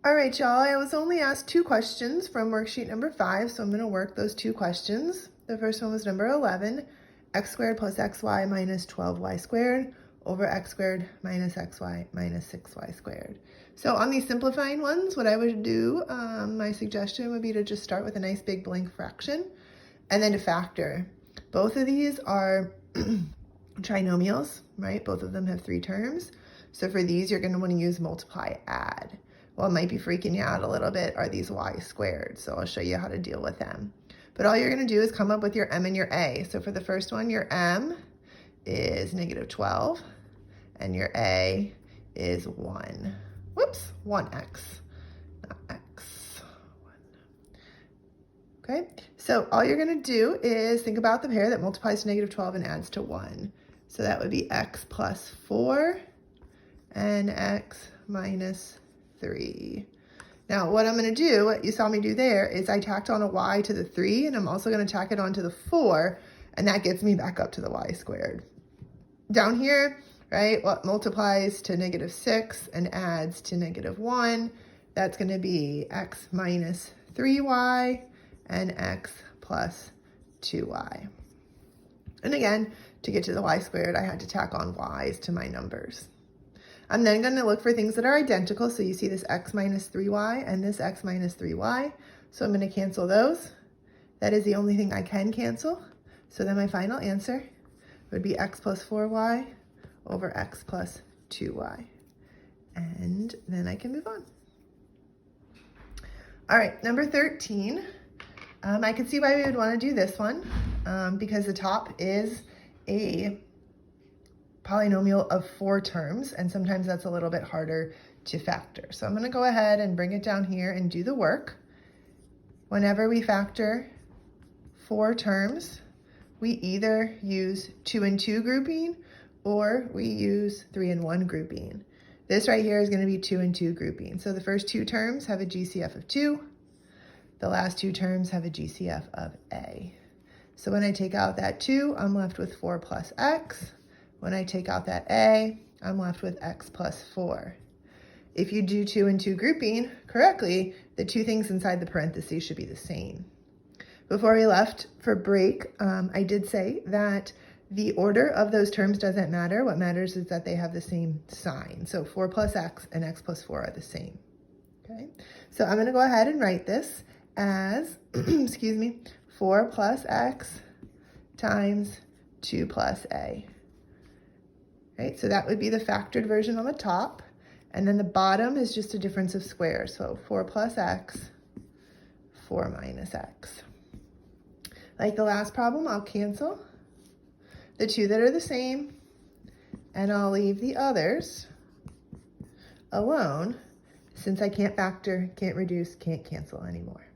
All right, y'all, I was only asked 2 questions from worksheet number 5, so I'm going to work those 2 questions. The first one was number 11, x squared plus xy minus 12y squared over x squared minus xy minus 6y squared. So on these simplifying ones, what I would do, my suggestion would be to just start with a nice big blank fraction and then to factor. Both of these are trinomials, right? Both of them have 3 terms. So for these, you're going to want to use multiply add. What might be freaking you out a little bit are these y squared. So I'll show you how to deal with them. But all you're going to do is come up with your m and your a. So for the first one, your m is negative 12 and your a is 1. Whoops, 1x, not x. 1. Okay, so all you're going to do is think about the pair that multiplies to negative 12 and adds to 1. So that would be x plus 4 and x minus 3. Now what I'm going to do, what you saw me do there, is I tacked on a y to the 3, and I'm also going to tack it onto the 4, and that gets me back up to the y squared. Down here, right, what multiplies to negative 6 and adds to negative 1, that's going to be x minus 3y and x plus 2y. And again, to get to the y squared, I had to tack on y's to my numbers. I'm then going to look for things that are identical. So you see this x minus 3y and this x minus 3y. So I'm going to cancel those. That is the only thing I can cancel. So then my final answer would be x plus 4y over x plus 2y. And then I can move on. All right, number 13. I can see why we would want to do this one because the top is a polynomial of 4 terms, and sometimes that's a little bit harder to factor. So I'm going to go ahead and bring it down here and do the work. Whenever we factor 4 terms, we either use 2 and 2 grouping or we use 3 and 1 grouping. This right here is going to be 2 and 2 grouping. So the first 2 terms have a GCF of 2. The last 2 terms have a GCF of a. So when I take out that 2, I'm left with 4 plus x. When I take out that a, I'm left with x plus 4. If you do 2 and 2 grouping correctly, the 2 things inside the parentheses should be the same. Before we left for break, I did say that the order of those terms doesn't matter. What matters is that they have the same sign. So 4 plus x and x plus 4 are the same. Okay, so I'm going to go ahead and write this as, excuse me, 4 plus x times 2 plus a. Right, so that would be the factored version on the top, and then the bottom is just a difference of squares. So 4 plus x, 4 minus x. Like the last problem, I'll cancel the 2 that are the same, and I'll leave the others alone since I can't factor, can't reduce, can't cancel anymore.